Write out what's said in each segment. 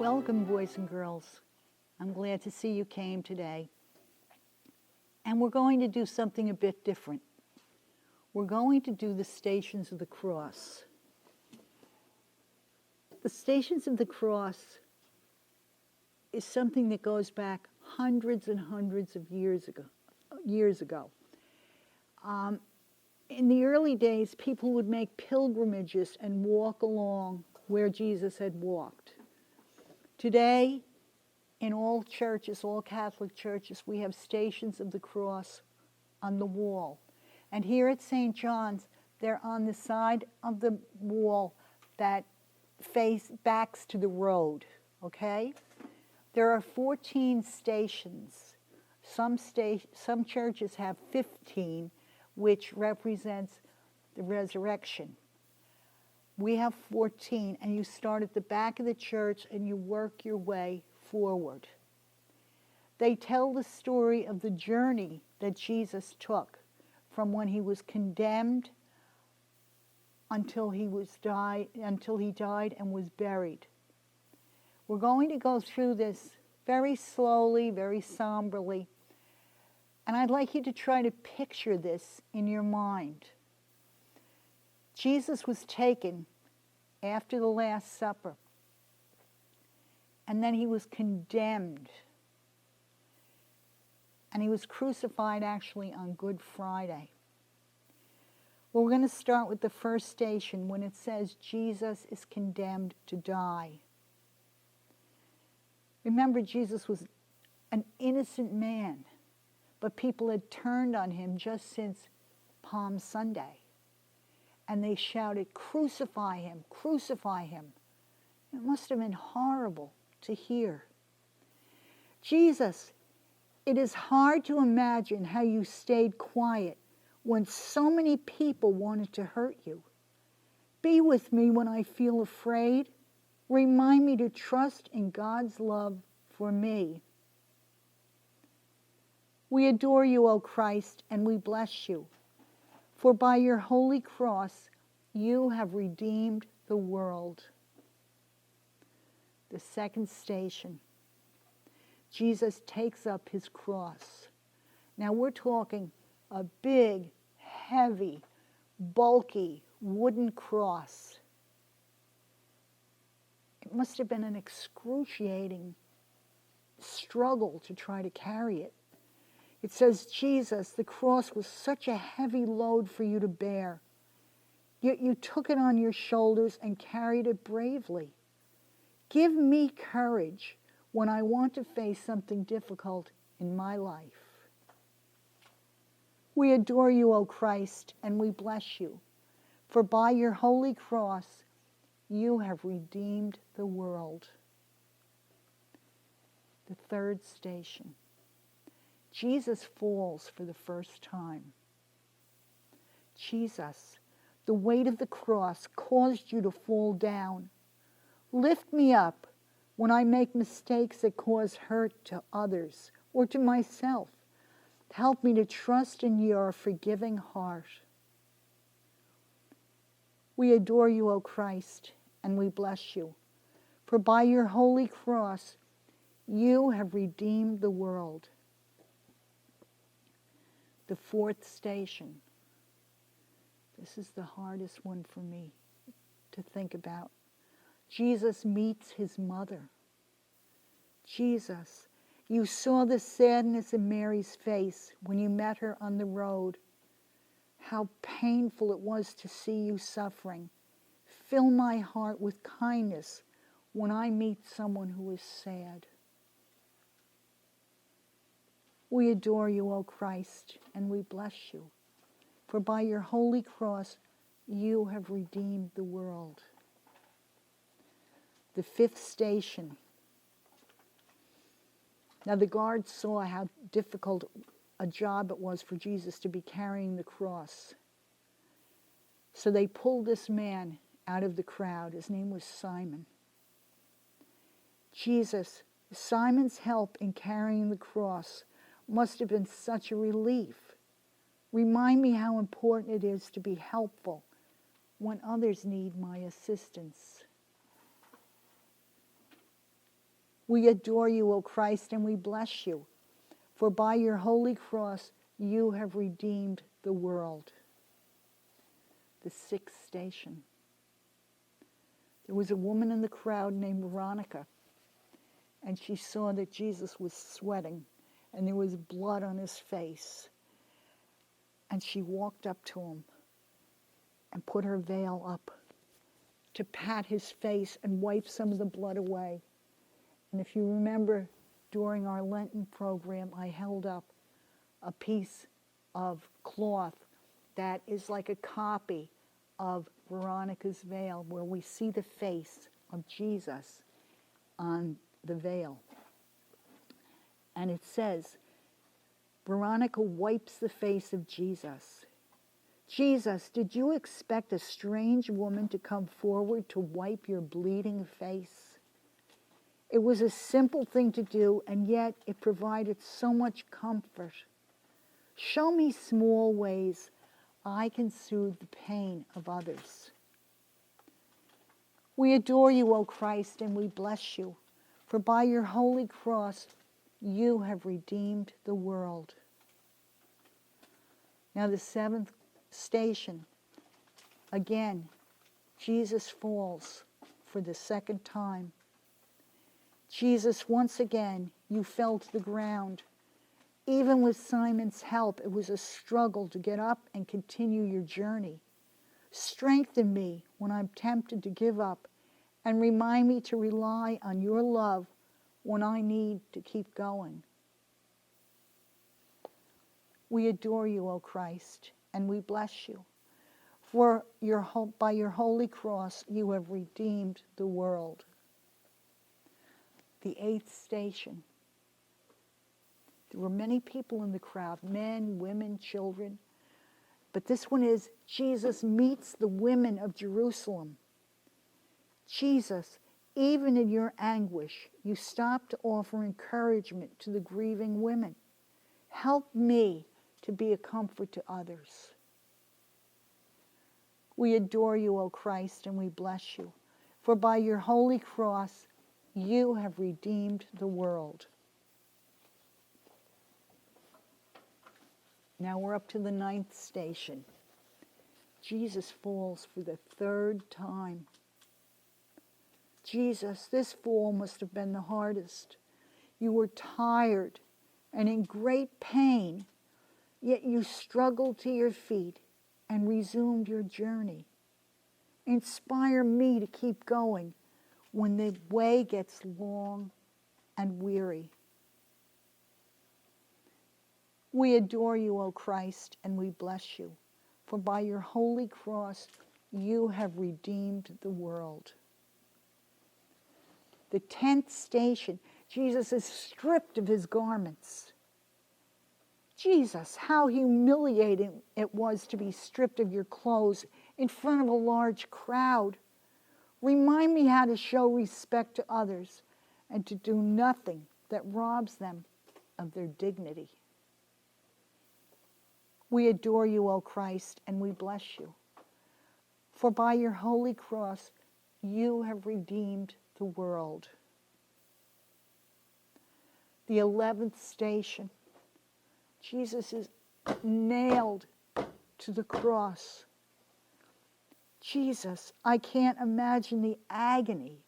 Welcome, boys and girls. I'm glad to see you came today. And we're going to do something a bit different. We're going to do the Stations of the Cross. The Stations of the Cross is something that goes back hundreds and hundreds of years ago. In the early days, people would make pilgrimages and walk along where Jesus had walked. Today, in all churches, all Catholic churches, we have Stations of the Cross on the wall. And here at St. John's, they're on the side of the wall that backs to the road, okay? There are 14 stations. Some churches have 15, which represents the resurrection. We have 14, and you start at the back of the church and you work your way forward. They tell the story of the journey that Jesus took from when he was condemned until he died and was buried. We're going to go through this very slowly, very somberly, and I'd like you to try to picture this in your mind. Jesus was taken after the Last Supper, and then he was condemned, and he was crucified actually on Good Friday. Well, we're going to start with the first station when it says Jesus is condemned to die. Remember, Jesus was an innocent man, but people had turned on him just since Palm Sunday. And they shouted, "Crucify him, crucify him." It must have been horrible to hear. Jesus, it is hard to imagine how you stayed quiet when so many people wanted to hurt you. Be with me when I feel afraid. Remind me to trust in God's love for me. We adore you, O Christ, and we bless you. For by your holy cross, you have redeemed the world. The second station, Jesus takes up his cross. Now we're talking a big, heavy, bulky wooden cross. It must have been an excruciating struggle to try to carry it. It says, Jesus, the cross was such a heavy load for you to bear, yet you took it on your shoulders and carried it bravely. Give me courage when I want to face something difficult in my life. We adore you, O Christ, and we bless you, for by your holy cross you have redeemed the world. The third station. Jesus falls for the first time. Jesus, the weight of the cross caused you to fall down. Lift me up when I make mistakes that cause hurt to others or to myself. Help me to trust in your forgiving heart. We adore you, O Christ, and we bless you, for by your holy cross you have redeemed the world. The fourth station. This is the hardest one for me to think about. Jesus meets his mother. Jesus, you saw the sadness in Mary's face when you met her on the road. How painful it was to see you suffering. Fill my heart with kindness when I meet someone who is sad. We adore you, O Christ, and we bless you, for by your holy cross you have redeemed the world. The fifth station. Now the guards saw how difficult a job it was for Jesus to be carrying the cross. So they pulled this man out of the crowd. His name was Simon. Jesus, Simon's help in carrying the cross must have been such a relief. Remind me how important it is to be helpful when others need my assistance. We adore you, O Christ, and we bless you. For by your holy cross you have redeemed the world. The sixth station. There was a woman in the crowd named Veronica, and she saw that Jesus was sweating, and there was blood on his face. And she walked up to him and put her veil up to pat his face and wipe some of the blood away. And if you remember, during our Lenten program, I held up a piece of cloth that is like a copy of Veronica's veil, where we see the face of Jesus on the veil. And it says, Veronica wipes the face of Jesus. Jesus, did you expect a strange woman to come forward to wipe your bleeding face? It was a simple thing to do, and yet it provided so much comfort. Show me small ways I can soothe the pain of others. We adore you, O Christ, and we bless you, for by your holy cross you have redeemed the world. Now the seventh station. Again, Jesus falls for the second time. Jesus, once again, you fell to the ground. Even with Simon's help, it was a struggle to get up and continue your journey. Strengthen me when I'm tempted to give up, and remind me to rely on your love when I need to keep going. We adore you, O Christ, and we bless you. For by your holy cross you have redeemed the world. The eighth station. There were many people in the crowd, men, women, children. But this one is, Jesus meets the women of Jerusalem. Jesus, even in your anguish, you stop to offer encouragement to the grieving women. Help me to be a comfort to others. We adore you, O Christ, and we bless you. For by your holy cross, you have redeemed the world. Now we're up to the ninth station. Jesus falls for the third time. Jesus, this fall must have been the hardest. You were tired and in great pain, yet you struggled to your feet and resumed your journey. Inspire me to keep going when the way gets long and weary. We adore you, O Christ, and we bless you. For by your holy cross, you have redeemed the world. The 10th station, Jesus is stripped of his garments. Jesus, how humiliating it was to be stripped of your clothes in front of a large crowd. Remind me how to show respect to others and to do nothing that robs them of their dignity. We adore you, O Christ, and we bless you. For by your holy cross, you have redeemed the world. The 11th station. Jesus is nailed to the cross. Jesus, I can't imagine the agony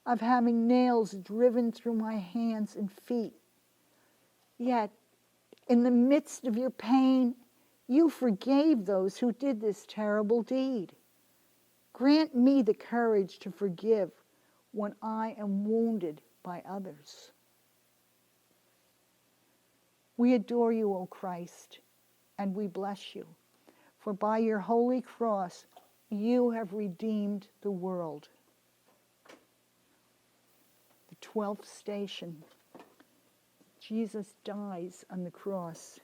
of having nails driven through my hands and feet. Yet, in the midst of your pain, you forgave those who did this terrible deed. Grant me the courage to forgive when I am wounded by others. We adore you, O Christ, and we bless you. For by your holy cross, you have redeemed the world. The 12th station. Jesus dies on the cross.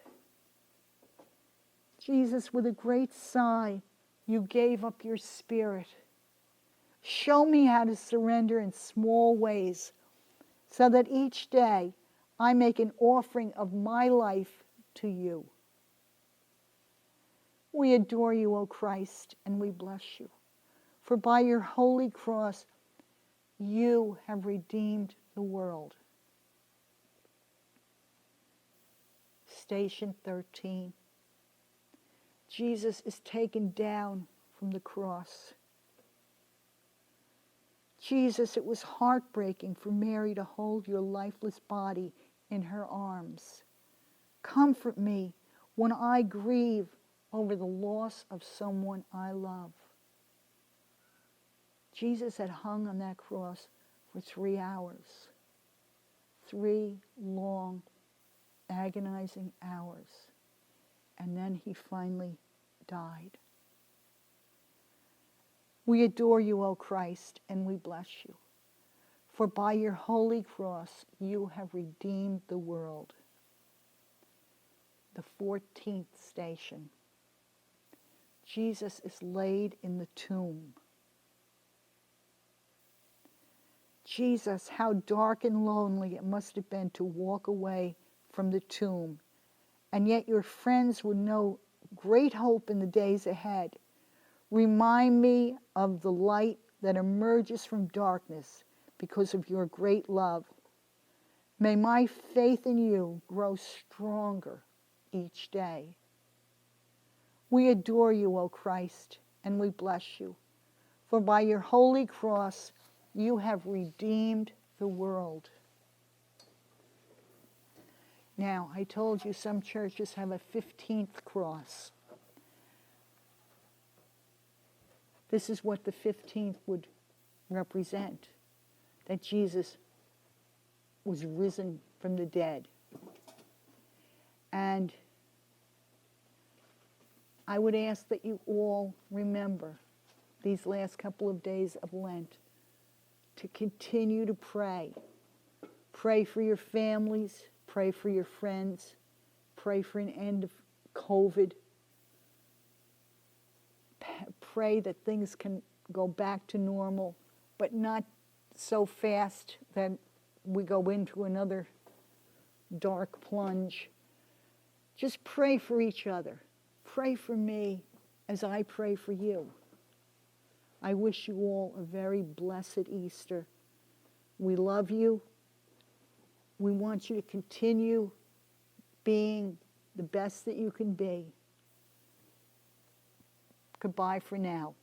Jesus, with a great sigh, you gave up your spirit. Show me how to surrender in small ways, so that each day I make an offering of my life to you. We adore you, O Christ, and we bless you. For by your holy cross, you have redeemed the world. Station 13. Jesus is taken down from the cross. Jesus, it was heartbreaking for Mary to hold your lifeless body in her arms. Comfort me when I grieve over the loss of someone I love. Jesus had hung on that cross for 3 hours. 3 long, agonizing hours. And then he finally died. We adore you, O Christ, and we bless you. For by your holy cross you have redeemed the world. The 14th station. Jesus is laid in the tomb. Jesus, how dark and lonely it must have been to walk away from the tomb, and yet your friends would know great hope in the days ahead. Remind me of the light that emerges from darkness because of your great love. May my faith in you grow stronger each day. We adore you, O Christ, and we bless you. For by your holy cross you have redeemed the world. Now, I told you some churches have a 15th cross. This is what the 15th would represent, that Jesus was risen from the dead. And I would ask that you all remember these last couple of days of Lent to continue to pray. Pray for your families, pray for your friends, pray for an end of COVID. Pray that things can go back to normal, but not so fast that we go into another dark plunge. Just pray for each other. Pray for me as I pray for you. I wish you all a very blessed Easter. We love you. We want you to continue being the best that you can be. Goodbye for now.